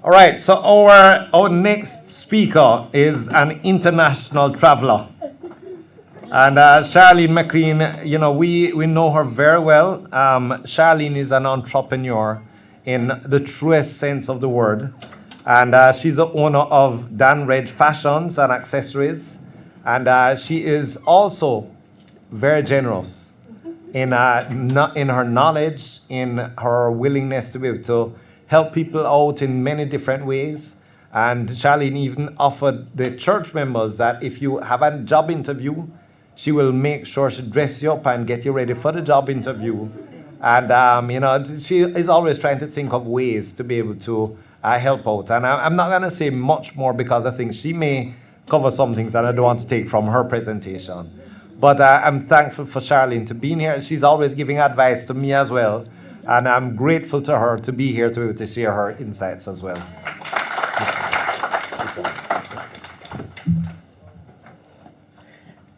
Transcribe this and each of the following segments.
All right, so our next speaker is an international traveler. And Sharlene McLean, we know her very well. Sharlene is an entrepreneur in the truest sense of the word. And she's the owner of DanRej Fashions and Accessories. And she is also very generous in her knowledge, in her willingness to be able to help people out in many different ways. And Sharlene even offered the church members that if you have a job interview, she will make sure she dress you up and get you ready for the job interview. And, she is always trying to think of ways to be able to help out. And I'm not going to say much more because I think she may cover some things that I don't want to take from her presentation. But I'm thankful for Sharlene to be here. She's always giving advice to me as well. And I'm grateful to her to be here to be able to share her insights as well.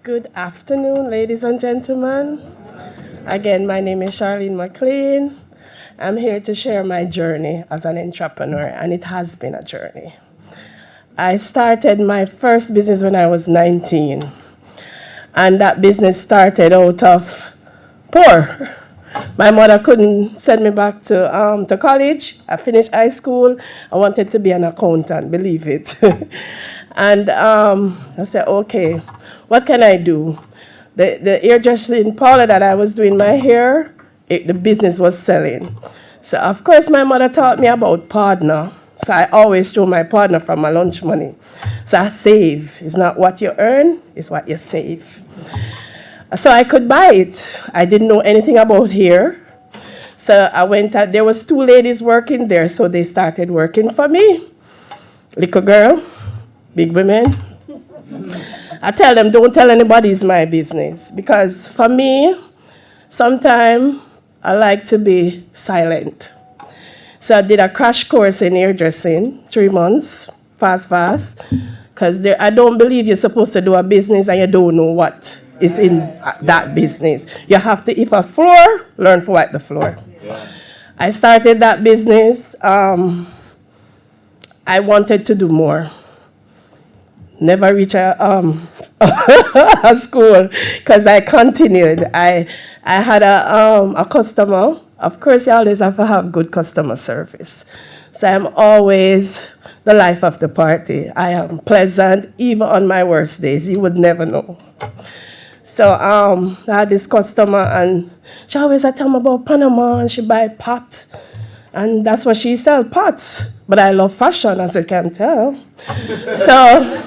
Good afternoon, ladies and gentlemen. Again, my name is Sharlene McLean. I'm here to share my journey as an entrepreneur, and it has been a journey. I started my first business when I was 19, and that business started out of poor. My mother couldn't send me back to college. I finished high school. I wanted to be an accountant, believe it. And I said, okay, what can I do? The hairdressing parlor that I was doing my hair, the business was selling. So, of course, my mother taught me about partner. So I always throw my partner from my lunch money. So I save. It's not what you earn, it's what you save. So I could buy it. I didn't know anything about hair. So I went out, there was 2 ladies working there, so they started working for me. Little girl, big women. I tell them, don't tell anybody it's my business. Because for me, sometimes I like to be silent. So I did a crash course in hairdressing, 3 months, fast. Because I don't believe you're supposed to do a business and you don't know what is in that business. You have to, if a floor, learn to wipe the floor. Yeah. I started that business. I wanted to do more. Never reach a school because I continued. I had a customer. Of course, you always have to have good customer service. So I'm always the life of the party. I am pleasant, even on my worst days. You would never know. So I had this customer, and she always tell me about Panama, and she buy pots. And that's what she sell, pots. But I love fashion, as you can tell. So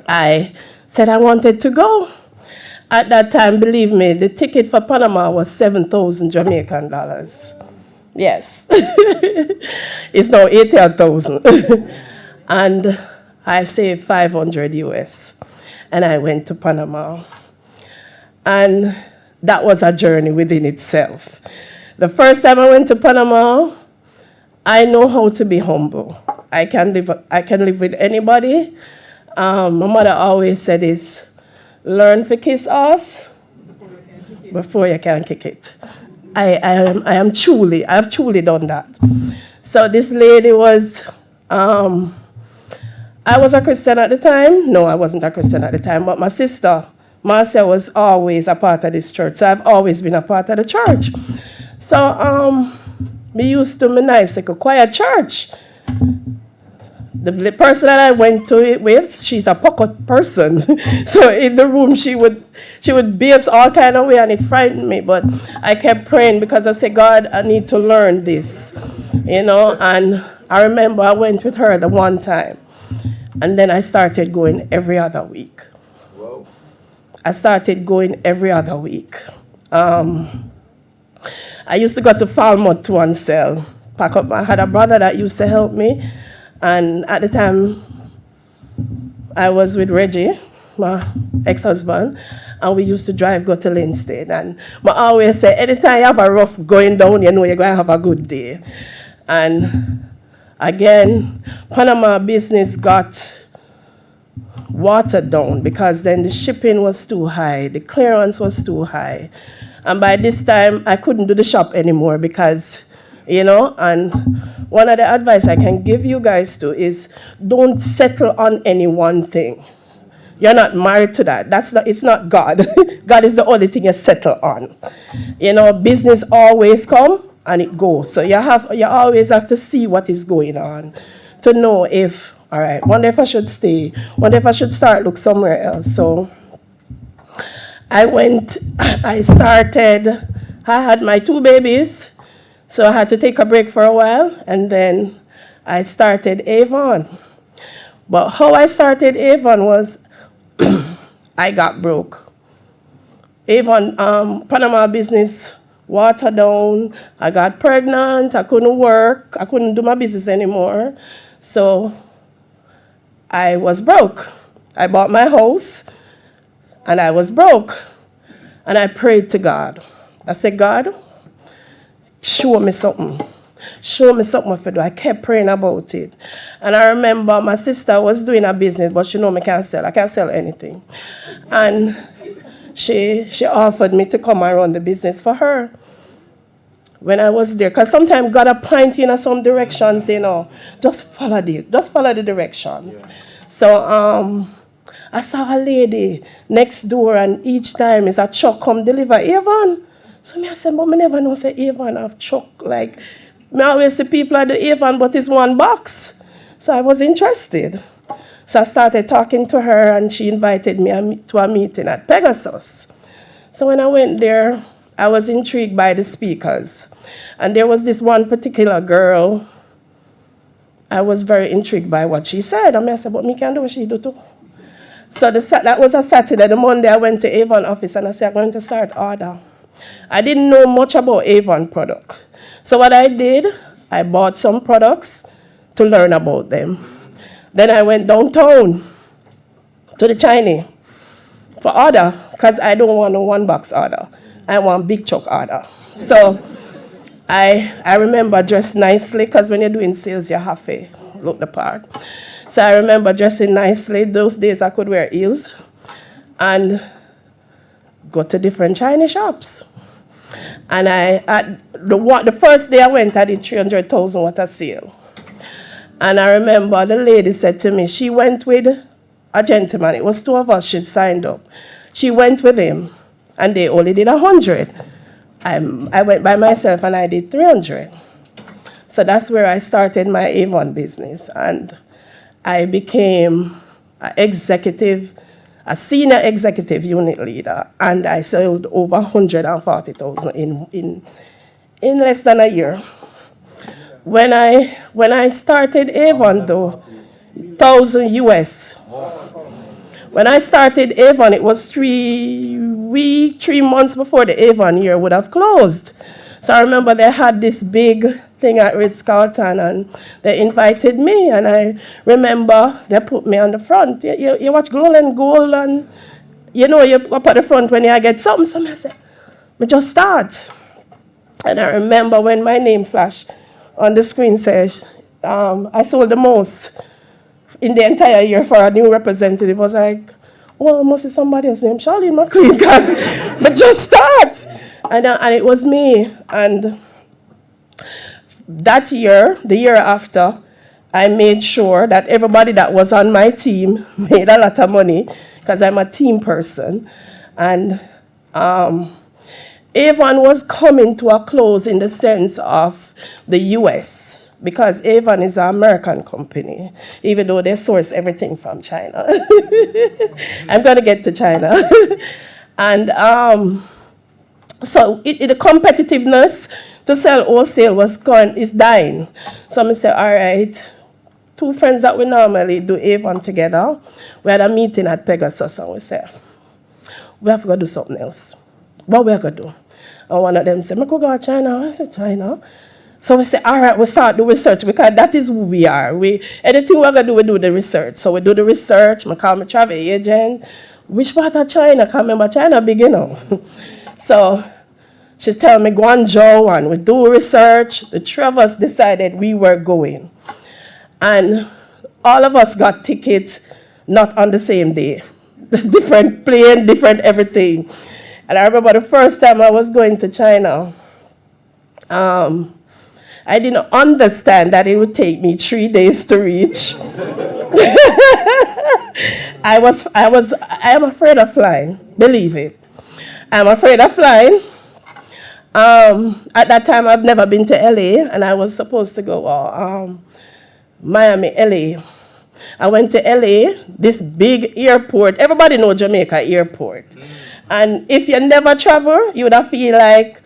I said I wanted to go. At that time, believe me, the ticket for Panama was 7,000 Jamaican dollars. Yes. It's now 80,000. And I saved 500 US. And I went to Panama. And that was a journey within itself. The first time I went to Panama, I know how to be humble. I can live with anybody. My mother always said this, learn to kiss us before you can kick it. I've truly done that. So this lady was, I was a Christian at the time. No, I wasn't a Christian at the time, but my sister, Marcia, was always a part of this church. So I've always been a part of the church. So me used to be nice, like a quiet church. The person that I went to it with, she's a pocket person. So in the room, she would babes all kind of way, and it frightened me. But I kept praying because I said, God, I need to learn this, And I remember I went with her the one time, and then I started going every other week. Whoa. I started going every other week. I used to go to Falmouth to one sell. I had a brother that used to help me. And at the time, I was with Reggie, my ex-husband, and we used to go to Linstead. And I always say, anytime you have a rough going down, you know you're going to have a good day. And again, Panama business got watered down because then the shipping was too high, the clearance was too high. And by this time, I couldn't do the shop anymore because you know. And one of the advice I can give you guys too is don't settle on any one thing. You're not married to that. It's not God. God is the only thing you settle on. You know, business always come and it goes. So you always have to see what is going on to know if, all right, wonder if I should stay, wonder if I should start look somewhere else. So I had my 2 babies, so I had to take a break for a while, and then I started Avon. But how I started Avon was I got broke. Avon, Panama business watered down. I got pregnant. I couldn't work. I couldn't do my business anymore. So I was broke. I bought my house, and I was broke. And I prayed to God. I said, God, show me something. Show me something to do. I kept praying about it. And I remember my sister was doing a business, but she know me can't sell. I can't sell anything. And she offered me to come and run the business for her when I was there. Because sometimes God will point you in some directions, you know. Just follow the directions. Yeah. So I saw a lady next door, and each time is a truck come deliver Avon. So I said, but I never know say Avon have truck. Like, I always see people at the Avon, but it's one box. So I was interested. So I started talking to her, and she invited me to a meeting at Pegasus. So when I went there, I was intrigued by the speakers. And there was this one particular girl. I was very intrigued by what she said. I said, but me can do what she do too. So that was a Saturday. The Monday I went to Avon office, and I said, I'm going to start order. I didn't know much about Avon product. So what I did, I bought some products to learn about them. Then I went downtown to the Chinese for order, because I don't want a 1-box order. I want big truck order. So I remember dressed nicely, because when you're doing sales, you have to look the part. So I remember dressing nicely. Those days I could wear heels and go to different Chinese shops. And the first day I went, I did 300,000 worth of sale. And I remember the lady said to me, she went with a gentleman. It was 2 of us, she signed up. She went with him, and they only did 100. I went by myself, and I did 300. So that's where I started my Avon business. And I became a senior executive unit leader, and I sold over 140,000 in less than a year. When I started Avon, though, 1,000 US. When I started Avon, it was 3 months before the Avon year would have closed. So I remember they had this big thing at Ritz-Carlton, and they invited me, and I remember they put me on the front. You watch Glow and Gold, and you know, you up at the front when you get something. So I said, but just start. And I remember when my name flashed on the screen, says I sold the most in the entire year for a new representative. I was like, oh, I must be somebody else's name, Sharlene McLean, but just start. And it was me. And that year, the year after, I made sure that everybody that was on my team made a lot of money, because I'm a team person. And Avon was coming to a close in the sense of the US, because Avon is an American company, even though they source everything from China. I'm going to get to China. And so the competitiveness to sell wholesale is dying. So I said, all right, 2 friends that we normally do Avon together, we had a meeting at Pegasus, and we said, we have to go do something else. What we are going to do? And one of them said, I could go to China. I said, China? So we said, all right, we'll start the research, because that is who we are. Anything we're going to do, we do the research. So we do the research. I call my travel agent. Which part of China? I can't remember. China big, you know. So she tell me Guangzhou, and we do research. The 3 of us decided we were going. And all of us got tickets, not on the same day. Different plane, different everything. And I remember the first time I was going to China, I didn't understand that it would take me 3 days to reach. I am afraid of flying, believe it. I'm afraid of flying. At that time, I've never been to LA, and I was supposed to go Miami, LA. I went to LA, this big airport. Everybody knows Jamaica airport. And if you never travel, you would have feel like,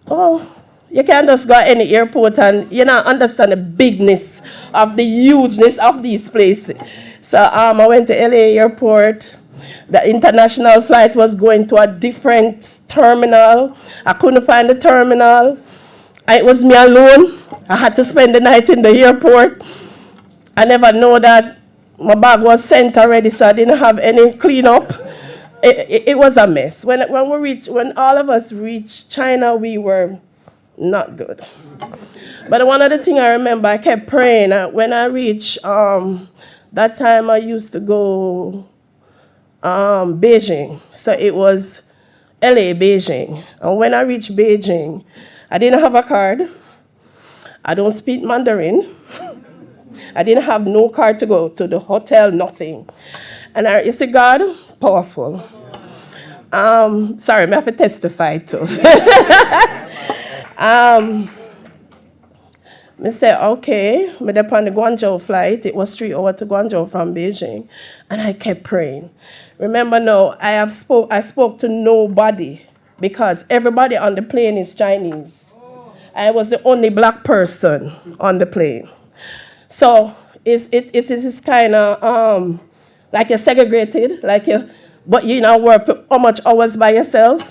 oh, you can't just go to any airport and you not understand the bigness of the hugeness of these places. So I went to LA airport. The international flight was going to a different terminal. I couldn't find the terminal. It was me alone. I had to spend the night in the airport. I never know that my bag was sent already, so I didn't have any cleanup. It was a mess. When all of us reached China, we were not good. But one of the things I remember, I kept praying. When I reached, that time I used to go Beijing. So it was LA, Beijing. And when I reached Beijing, I didn't have a card. I don't speak Mandarin. I didn't have no card to go to the hotel, nothing. And you see, God, powerful. Sorry, I have to testify too. I said, okay, I'm on the Guangzhou flight. It was 3 hours to Guangzhou from Beijing. And I kept praying. Remember now, I spoke to nobody because everybody on the plane is Chinese. I was the only black person on the plane. So it's kind of like you're segregated, but you now work for how much hours by yourself.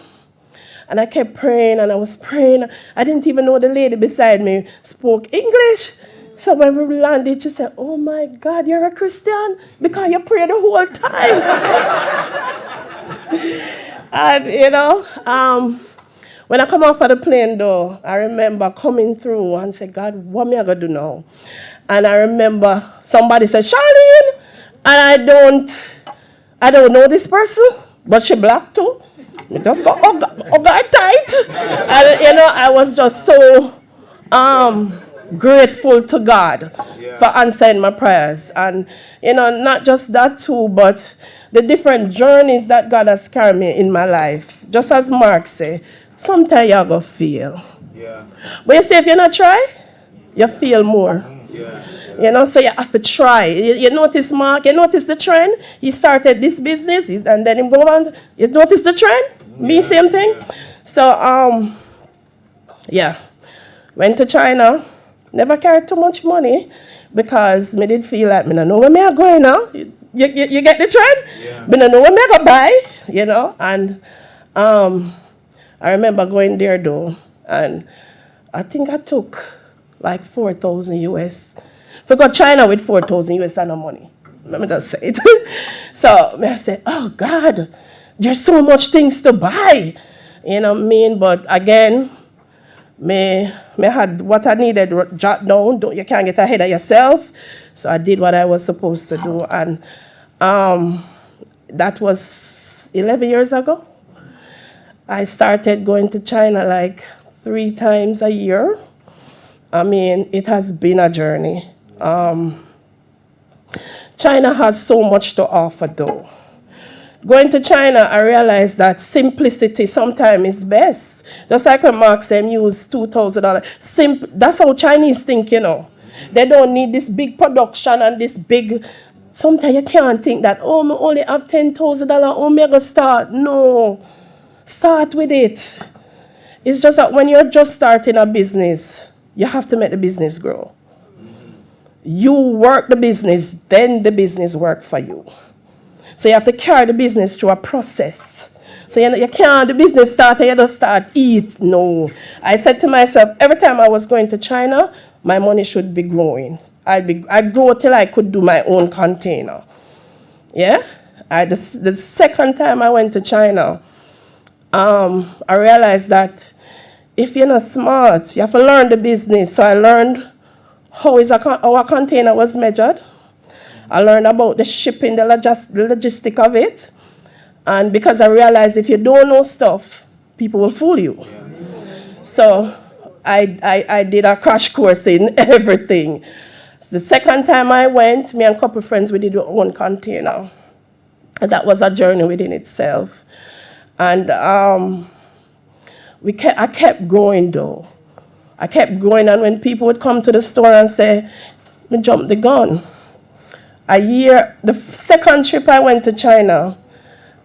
And I kept praying, and I was praying. I didn't even know the lady beside me spoke English. So when we landed, she said, oh my God, you're a Christian? Because you prayed the whole time. And, when I come off of the plane, though, I remember coming through and said, God, what am I going to do now? And I remember somebody said, Sharlene, and I don't know this person, but she black too. I just got God tight. And, I was just so grateful to God for answering my prayers. And, not just that too, but the different journeys that God has carried me in my life. Just as Mark said, sometimes you're going to feel. Yeah. But you see, if you not try, you feel more. Yeah. So you have to try. You notice Mark, you notice the trend. He started this business, and then he go on. You notice the trend? Me, same thing. Yeah. So, went to China. Never carried too much money because me did feel like, I don't know where me are going now. You get the trend? Yeah. I don't know where me I go buy, and I remember going there though, and I think I took like 4,000 US. Forgot China with 4,000 US and no money. Let me just say it. So I said, oh God, there's so much things to buy. You know what I mean? But again, me had what I needed jot down. You can't get ahead of yourself. So I did what I was supposed to do. And that was 11 years ago. I started going to China like 3 times a year. I mean, it has been a journey. China has so much to offer though. Going to China, I realized that simplicity sometimes is best. Just like when Mark said, use $2,000. That's how Chinese think, They don't need this big production and this big. Sometimes you can't think that, oh, I only have $10,000, oh, I'm going to start. No. Start with it. It's just that when you're just starting a business, you have to make the business grow. You work the business, then the business work for you. So you have to carry the business through a process. So you can't, the business start and you don't start eat. No. I said to myself, every time I was going to China, my money should be growing. I'd grow till I could do my own container. Yeah? The second time I went to China, I realized that if you're not smart, you have to learn the business. So I learned how a container was measured. I learned about the shipping, the logistic of it. And because I realized if you don't know stuff, people will fool you. Yeah. So I did a crash course in everything. The second time I went, me and a couple of friends, we did one container. And that was a journey within itself. And I kept going though. I kept going, and when people would come to the store and say, me jumped the gun. The second trip I went to China,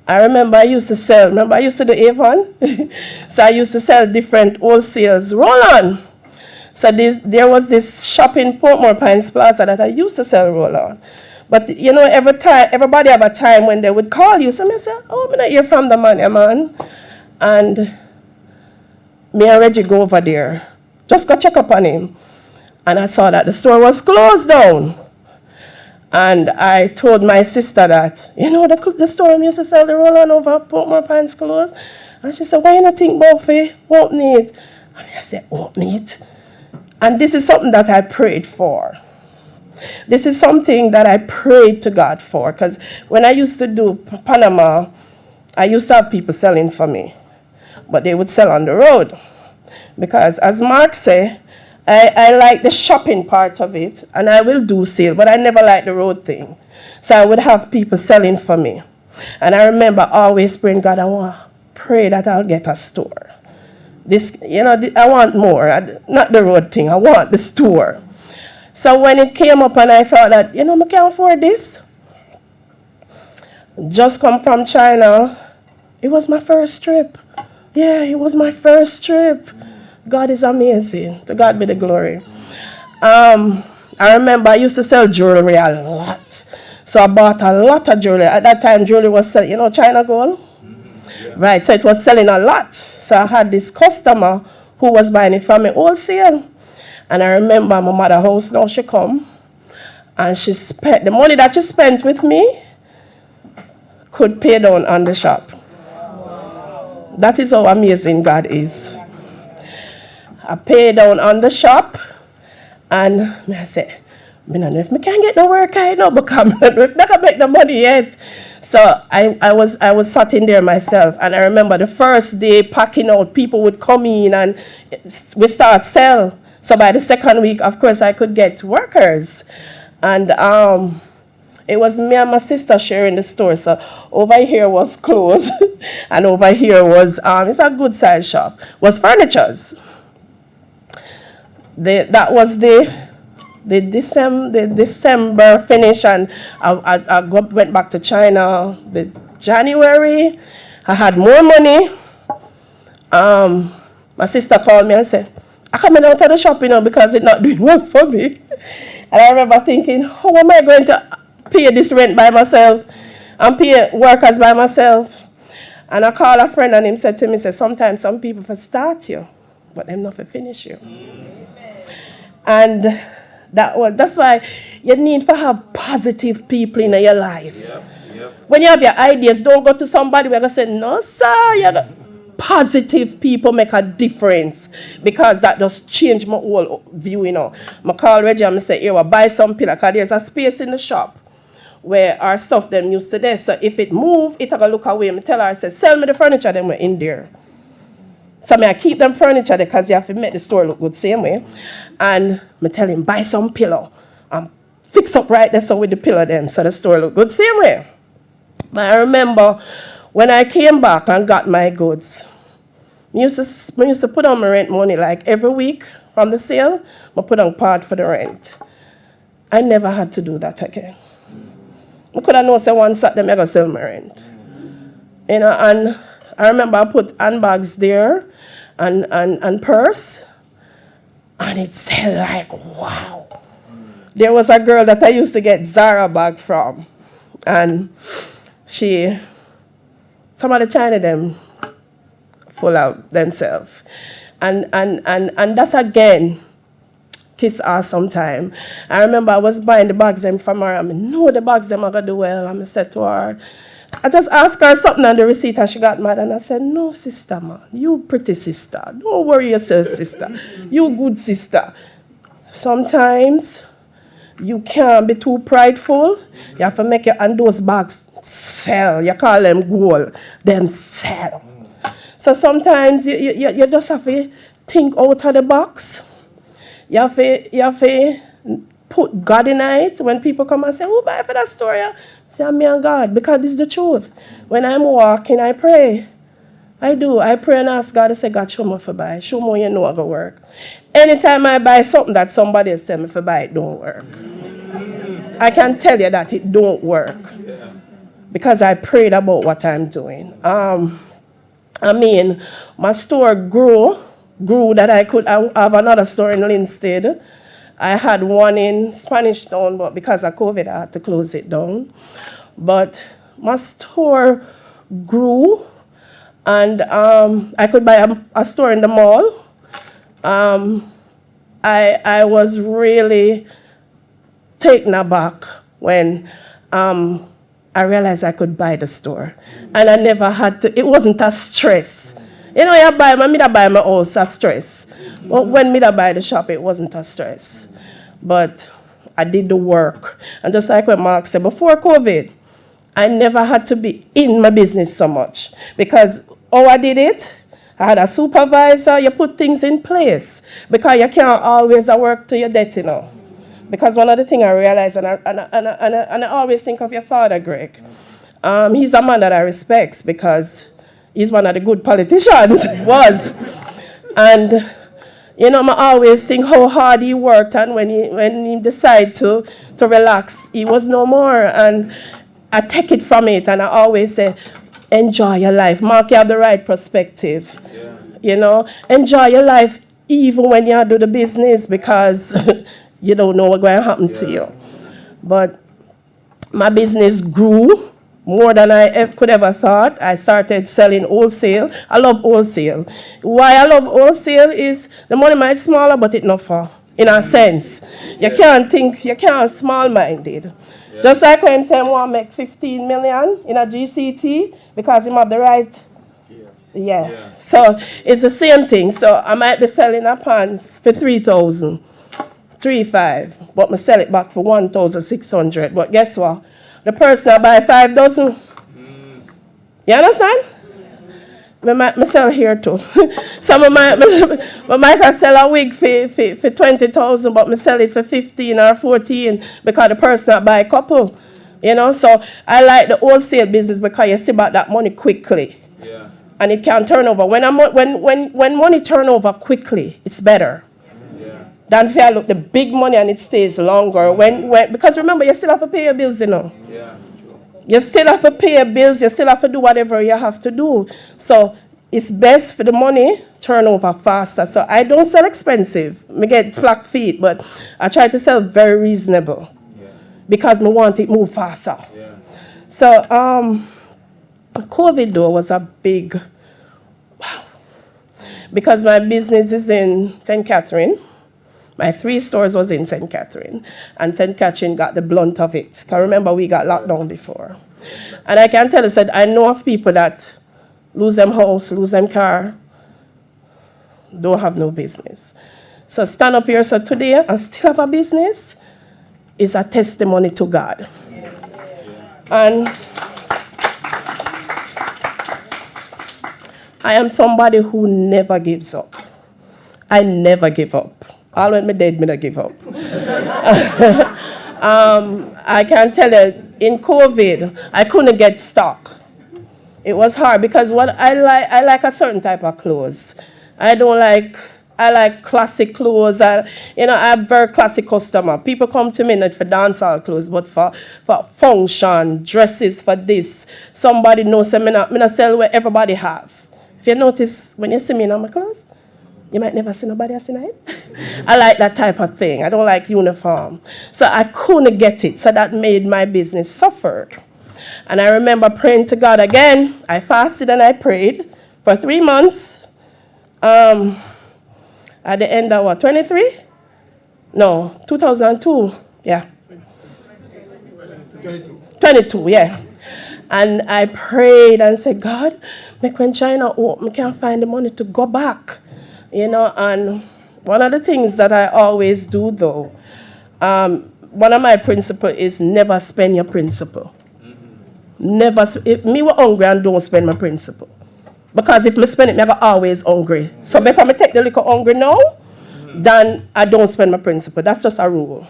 I remember I used to do Avon. So I used to sell different wholesales roll-on. So there was this shop in Portmore Pines Plaza that I used to sell roll-on. But you know, everybody have a time when they would call you. So I said, oh, I'm not hear from the man. And me and Reggie go over there. Just go check up on him. And I saw that the store was closed down. And I told my sister that, you know, the store used to sell the roll-on over Portmore Pines closed. And she said, why you not think about it? Open it. And I said, open it. And this is something that I prayed for. This is something that I prayed to God for. Because when I used to do Panama, I used to have people selling for me. But they would sell on the road. Because as Mark said, I like the shopping part of it, and I will do sale, but I never like the road thing. So I would have people selling for me. And I remember always praying, God, I want to pray that I'll get a store. This, you know, I want more, not the road thing, I want the store. So when it came up and I thought that, you know, I can't afford this. Just come from China, it was my first trip. Yeah, it was my first trip. God is amazing. To God be the glory. I remember I used to sell jewelry a lot. So I bought a lot of jewelry. At that time, jewelry was selling, you know, China gold? Yeah. Right, so it was selling a lot. So I had this customer who was buying it from me wholesale. And I remember my mother's house now, she come. And she spent, the money that she spent with me could pay down on the shop. That is how amazing God is. I paid down on the shop, and I said, I don't know if I can get the work I know, because I'm not going to make the money yet. So I was sat in there myself, and I remember the first day packing out, people would come in and we start sell. So by the second week, of course, I could get workers. And it was me and my sister sharing the store. So over here was clothes, and over here was, it's a good size shop, was furnitures. That was the December finish, and I went back to China the January. I had more money. My sister called me and said, I'm coming out of the shop, you know, because it's not doing well for me. And I remember thinking, how am I going to pay this rent by myself and pay workers by myself? And I called a friend, and him said to me, sometimes some people for start you, but them not for finish you. And that's why you need to have positive people in your life. Yep. When you have your ideas, don't go to somebody where you say, no, sir. Positive people make a difference, because that just changed my whole view, you know. I call Reggie and I say, here, buy some pillow, because there's a space in the shop where our stuff them used to there. So if it move, it will look away. I tell her, I say, sell me the furniture, then we're in there. So I keep them furniture there, because you have to make the store look good same way. And I tell him, buy some pillow and fix up right there so with the pillow then, so the store look good same way. But I remember when I came back and got my goods, I used to put on my rent money like every week from the sale. I put on part for the rent. I never had to do that again. I could have known say one Saturday I'm going to sell my rent. You know, and I remember I put handbags there and purse, and it said like, wow. There was a girl that I used to get Zara bag from, and some of the China them full out themselves. And that's again, kiss ass sometime. I remember I was buying the bags them from her, and I know the bags them are going to do well, and I said to her, I just asked her something on the receipt, and she got mad, and I said, no, sister, man, you pretty sister. Don't worry yourself, sister. You good sister. Sometimes you can't be too prideful. You have to make your, and those bags sell. You call them gold. Them sell. So sometimes you just have to think out of the box. You have to put God in it. When people come and say, who buy for that store? I say, me and God, because this is the truth. When I'm walking, I pray. I do. I pray and ask God to say, God, show me for buy. Show me you know it go work. Anytime I buy something that somebody else tell me for buy, it don't work. I can tell you that it don't work. Because I prayed about what I'm doing. My store grew that I could have another store in Linstead. I had one in Spanish Town, but because of COVID, I had to close it down. But my store grew, and I could buy a store in the mall. I was really taken aback when I realized I could buy the store. And I never had to, it wasn't a stress. You know, I buy my house a stress. But when I buy the shop, it wasn't a stress. But I did the work. And just like what Mark said, before COVID, I never had to be in my business so much. Because I did it, I had a supervisor, you put things in place. Because you can't always work to your debt, you know. Because one of the things I realized, and I always think of your father, Greg. He's a man that I respect because he's one of the good politicians, was. And, you know, I always think how hard he worked, and when he decided to relax, he was no more. And I take it from it, and I always say, enjoy your life. Mark, you have the right perspective. Yeah. You know, enjoy your life even when you do the business, because you don't know what's going to happen to you. But my business grew more than I could ever thought. I started selling wholesale. I love wholesale. Why I love wholesale is the money might smaller, but it's not far, in a sense. You can't small-minded. Yeah. Just like when I say I want to make 15 million in a GCT, because I'm have the right. Yeah. So it's the same thing. So I might be selling a pants for 3,000. 3,500, but I sell it back for 1,600. But guess what? The person I buy 5 dozen. You understand? I sell here too. Some of I might sell a wig for 20,000, but I sell it for 15 or 14 because the person I buy a couple. You know, so I like the wholesale business because you see about that money quickly. Yeah. And it can turn over. When money turn over quickly, it's better. Than if I look the big money and it stays longer. Because remember, you still have to pay your bills, you know. Yeah, sure. You still have to pay your bills. You still have to do whatever you have to do. So it's best for the money turn over faster. So I don't sell expensive. I get flat feet, but I try to sell very reasonable. Yeah. Because I want it move faster. Yeah. So COVID though was a big wow. Because my business is in St. Catherine. My 3 stores was in St. Catherine, and St. Catherine got the blunt of it. Because remember, we got locked down before. And I can tell you, said I know of people that lose them house, lose them car, don't have no business. So stand up here so today and still have a business is a testimony to God. And I am somebody who never gives up. I never give up. All when me dead, me don't give up. I can tell you, in COVID, I couldn't get stock. It was hard because what I like a certain type of clothes. I like classic clothes. I'm very classic customer. People come to me not for dancehall clothes, but for function, dresses for this. Somebody knows me not sell what everybody have. If you notice, when you see me in my clothes, you might never see nobody else in it. I like that type of thing. I don't like uniform. So I couldn't get it. So that made my business suffered. And I remember praying to God again. I fasted and I prayed for 3 months. At the end of what, 23? No, 2002. Yeah. 22, yeah. And I prayed and said, God, make when China open, I can't find the money to go back. You know, and one of the things that I always do, though, one of my principles is never spend your principle. Mm-hmm. Never. If me were hungry and don't spend my principle. Because if I spend it, I go always hungry. So better me take the liquor hungry now than I don't spend my principal. That's just a rule.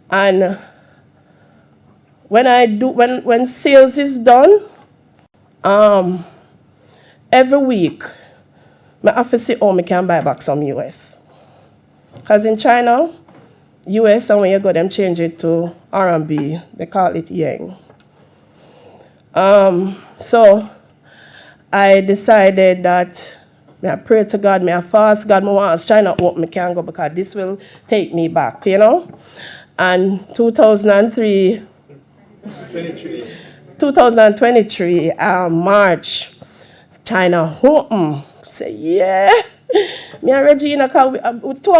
And when sales is done, every week, I have to see how I can buy back some US. Because in China, US, and when you go, them change it to RMB. They call it yen. So I decided that I pray to God, I fast God, I want China open, I can go because this will take me back, you know. And 2023, March, China open. Say, yeah. Me and Regina, two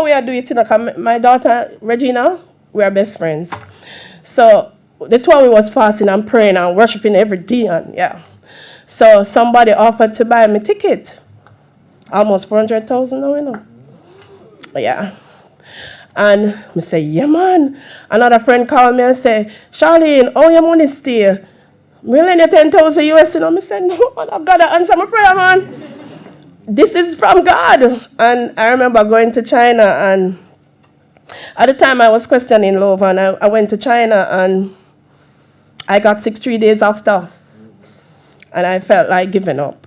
we are doing it, because my daughter, Regina, we are best friends. So the two we was fasting and praying and worshiping every day, and yeah. So somebody offered to buy me ticket. Almost 400,000 now, you know. Yeah. And I say, yeah, man. Another friend called me and say, Sharlene, how your money stay? Million 10,000 US, you know. I said, no, man, I've got to answer my prayer, man. This is from God. And I remember going to China, and at the time I was questioning love, and I went to China, and I got sick 3 days after. And I felt like giving up.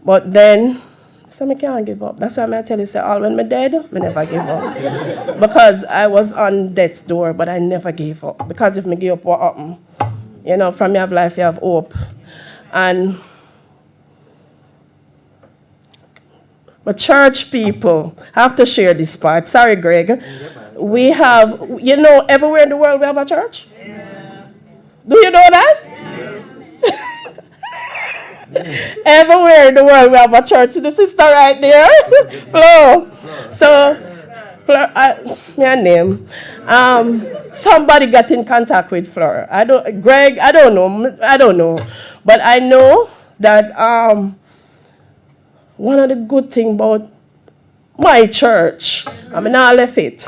But then, so I can't give up. That's why I tell you, say, all when I'm dead, I never give up. Because I was on death's door, but I never gave up. Because if I give up, what happened? You know, from your life, you have hope. And but church people, I have to share this part. Sorry, Greg. We have, you know, everywhere in the world we have a church? Yeah. Do you know that? Everywhere in the world we have a church. The sister right there, Flo. So, Fleur, my name. Somebody got in contact with Fleur. Greg, I don't know. But I know that one of the good things about my church, I mean, I left it,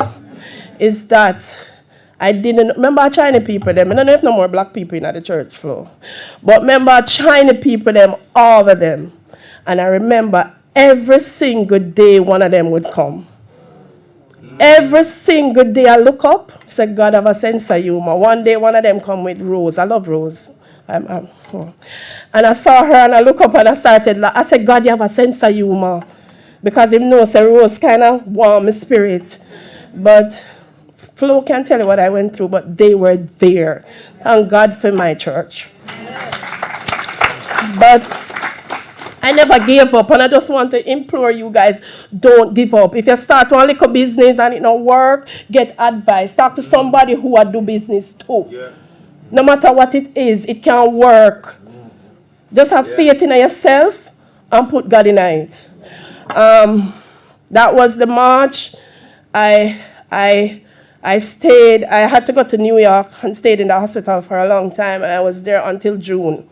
is that I didn't remember Chinese people them. I don't know if no more black people in the church floor. But remember Chinese people them, all of them. And I remember every single day one of them would come. Every single day I look up, say God have a sense of humor. One day one of them come with Rose. I love Rose. And I saw her and I look up and I said, God, you have a sense of humor. Because him knows say Rose kind of warm spirit. But Flo can't tell you what I went through, but they were there. Thank God for my church. But I never gave up, and I just want to implore you guys, don't give up. If you start one little business and it don't work, get advice. Talk to somebody who will do business too. Yeah. No matter what it is, it can work. Just have faith in yourself and put God in it. That was the March. I had to go to New York and stayed in the hospital for a long time, and I was there until June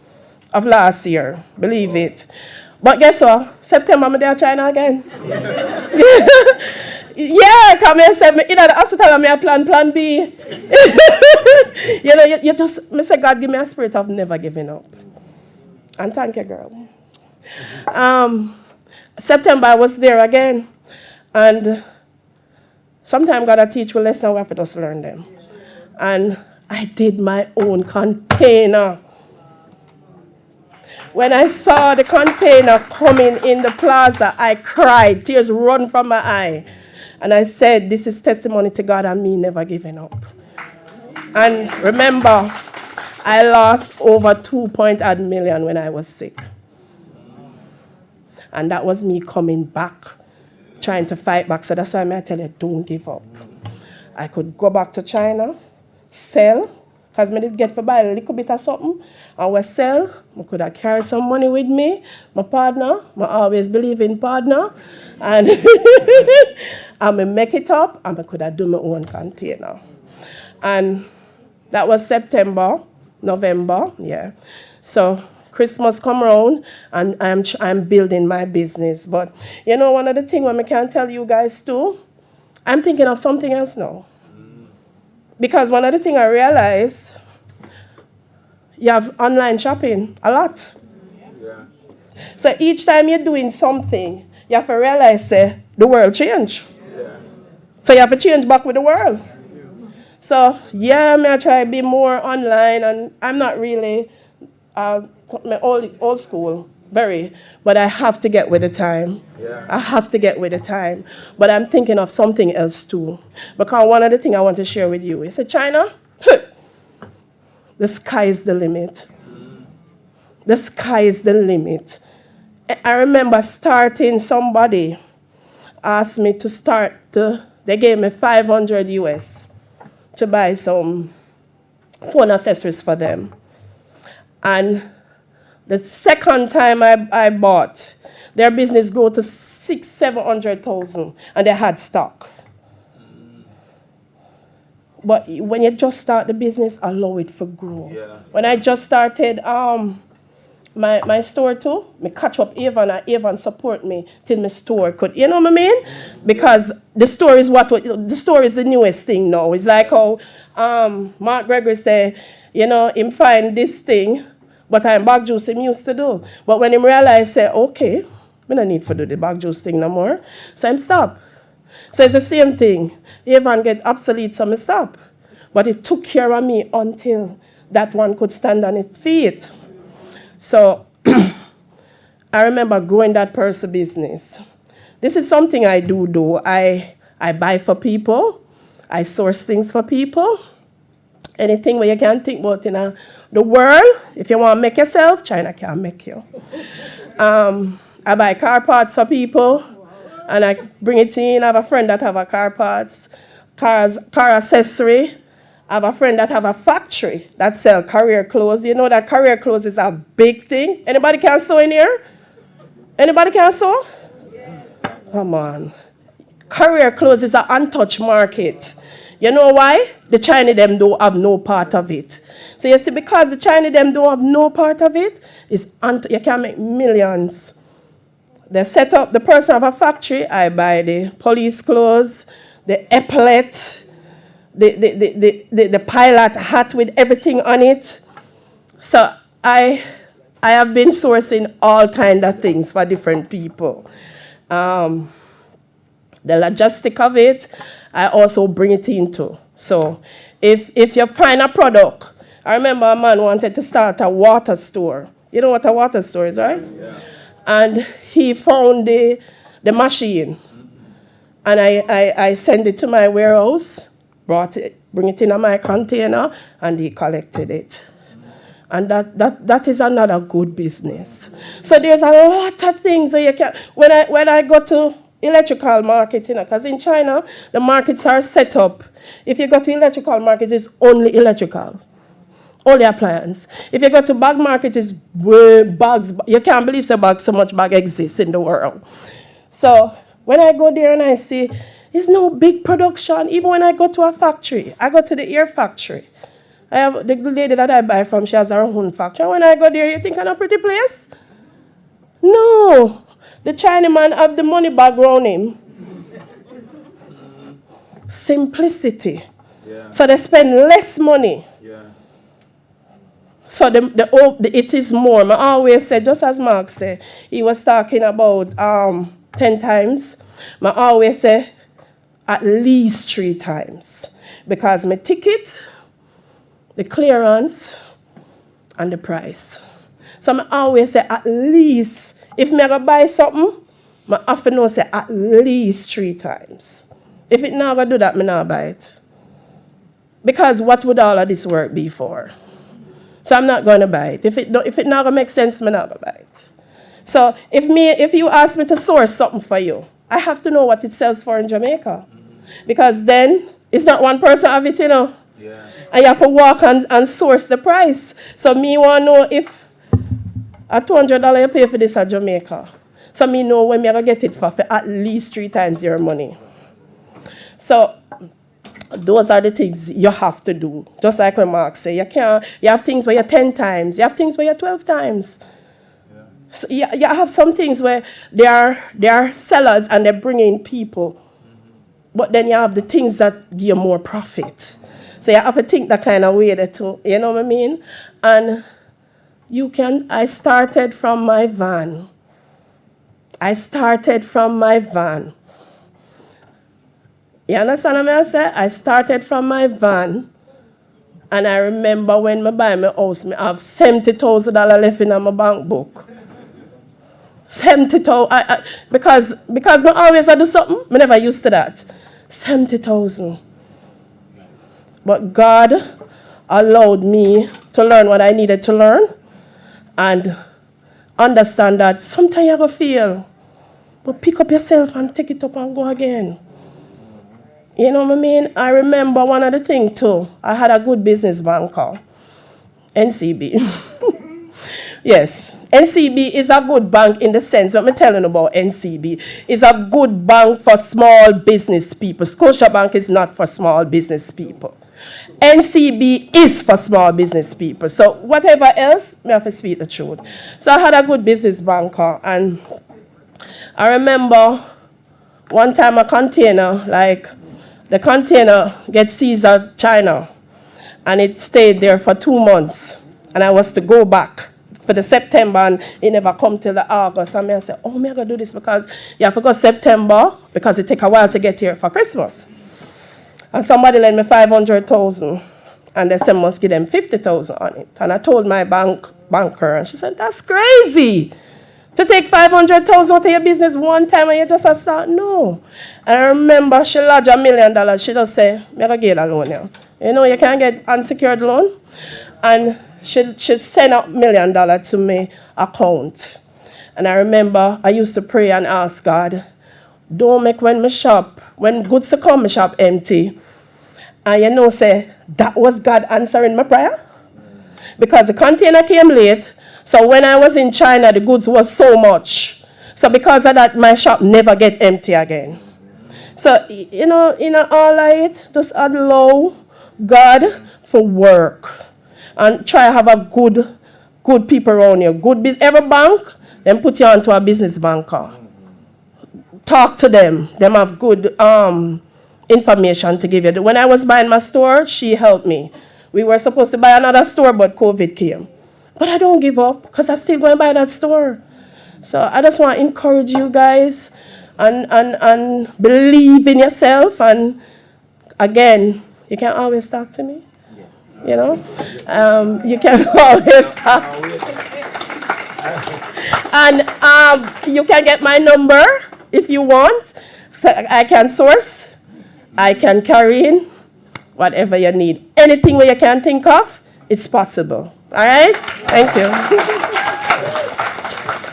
of last year, believe it. But guess what? September, I'm there in China again. Yeah, come here and say, in the hospital, I'm here plan B. You know, you just, I say, God, give me a spirit of never giving up. And thank you, girl. September, I was there again. And sometimes God will teach you lessons, we have to just learn them. And I did my own container. When I saw the container coming in the plaza, I cried. Tears run from my eye. And I said, this is testimony to God and me never giving up. And remember, I lost over 2.8 million when I was sick. And that was me coming back, trying to fight back. So that's why I tell you, don't give up. I could go back to China, sell, because I did get to buy a little bit of something. I will sell. I could have carried some money with me. My partner, I always believe in partner. And I make it up, and I could have done my own container. And that was September, November, yeah. So Christmas come around, and I'm building my business. But you know, one of the things I can tell you guys too, I'm thinking of something else now. Because one of the things I realized, you have online shopping a lot. Yeah. So each time you're doing something, you have to realize the world change. So you have to change back with the world. So yeah, I try to be more online, and I'm not really old school, very, but I have to get with the time. I have to get with the time. But I'm thinking of something else too. Because one of the things I want to share with you is China, the sky is the limit. The sky is the limit. I remember somebody asked me to they gave me 500 US to buy some phone accessories for them. And the second time I bought, their business grew to 700,000, and they had stock. But when you just start the business, allow it to grow. When I just started my store too, me catch up Avon, and Avon support me till my store could, you know what I mean? Because the store is the newest thing now. It's like how Mark Gregory say, you know, him find this thing, but I'm bag juice him used to do. But when him realize, say, okay, I don't need to do the bag juice thing no more, so I'm stop. So it's the same thing. Avon get obsolete, so I stop. But it took care of me until that one could stand on its feet. So I remember growing that person's business. This is something I do, though. I buy for people. I source things for people. Anything where you can think about in the world, if you want to make yourself, China can't make you. I buy car parts for people, and I bring it in. I have a friend that have a car parts, car accessory. I have a friend that have a factory that sell career clothes. You know that career clothes is a big thing. Anybody can sew in here? Anybody can sew? Come on. Career clothes is an untouched market. You know why? The Chinese them don't have no part of it. So you see, because the Chinese them don't have no part of it, you can make millions. They set up, the person have a factory, I buy the police clothes, the epaulet, the pilot hat with everything on it. So I have been sourcing all kind of things for different people. The logistic of it, I also bring it into. So if you find a product, I remember a man wanted to start a water store. You know what a water store is, right? Yeah. And he found the machine. And I sent it to my warehouse, bring it in my container, and he collected it. And that is another good business. So there's a lot of things that you can. When I go to electrical market, because in China the markets are set up. If you go to electrical market, it's only electrical, only appliance. If you go to bag market, it's bags. You can't believe so much bag exists in the world. So when I go there and I see, it's no big production. Even when I go to a factory, I go to the ear factory. I have the lady that I buy from, she has her own factory. When I go there, you think I'm a pretty place? No. The Chinaman have the money bag around him. Simplicity. Yeah. So they spend less money. Yeah. So it is more. I always say, just as Mark said, he was talking about 10 times. I always say at least 3 times. Because my ticket, the clearance, and the price. So I always say at least, if I go buy something, I often know say at least 3 times. If it not going to do that, I not buy it. Because what would all of this work be for? So I'm not going to buy it. If it not going to make sense, I'm not going to buy it. So if you ask me to source something for you, I have to know what it sells for in Jamaica. Because then it's not one person have it, you know. Yeah. And you have to walk and source the price. So me want to know if a $200 you pay for this at Jamaica. So me know when me going to get it for at least 3 times your money. So those are the things you have to do. Just like when Mark say, you have things where you're 10 times, you have things where you're 12 times. Yeah. So you have some things where they are sellers and they're bringing people. Mm-hmm. But then you have the things that give you more profit. So you have to think that kind of way too, you know what I mean? And I started from my van. I started from my van. You understand what I say? I started from my van. And I remember when I buy my house, I have $70,000 left in my bank book. 70,000. Because I always do something, I never used to that. 70,000. But God allowed me to learn what I needed to learn and understand that sometimes you have to fail. But pick up yourself and take it up and go again. You know what I mean? I remember one of the things too. I had a good business banker, NCB. Yes, NCB is a good bank in the sense, what I'm telling you about NCB, is a good bank for small business people. Scotiabank is not for small business people. NCB is for small business people. So whatever else, I have to speak the truth. So I had a good business banker, and I remember one time a container, the container gets seized at China, and it stayed there for 2 months, and I was to go back for the September, and it never come till the August. And I said, oh, I'm going to do this because you have to go September because it take a while to get here for Christmas. And somebody lent me 500,000, and they said must give them 50,000 on it. And I told my banker, and she said, that's crazy. To take 500,000 out of your business one time and you just start? No. And I remember she lodged $1 million. She just said, I'm going to get a loan now. You know, you can't get unsecured loan. And she sent out $1 million to my account. And I remember I used to pray and ask God, don't make when goods come, my shop empty. And you know, say, that was God answering my prayer. Because the container came late. So when I was in China, the goods was so much. So because of that, my shop never get empty again. So, you know, in all of it, just allow God for work. And try to have a good people around you. Every bank, then put you onto a business banker. Talk to them. Them have good information to give you. When I was buying my store, she helped me. We were supposed to buy another store, but COVID came. But I don't give up because I still going to buy that store. So I just want to encourage you guys and believe in yourself. And again, you can always talk to me. You know, you can always talk. And you can get my number if you want. So I can source. I can carry in whatever you need. Anything where you can think of, it's possible. All right? Thank you.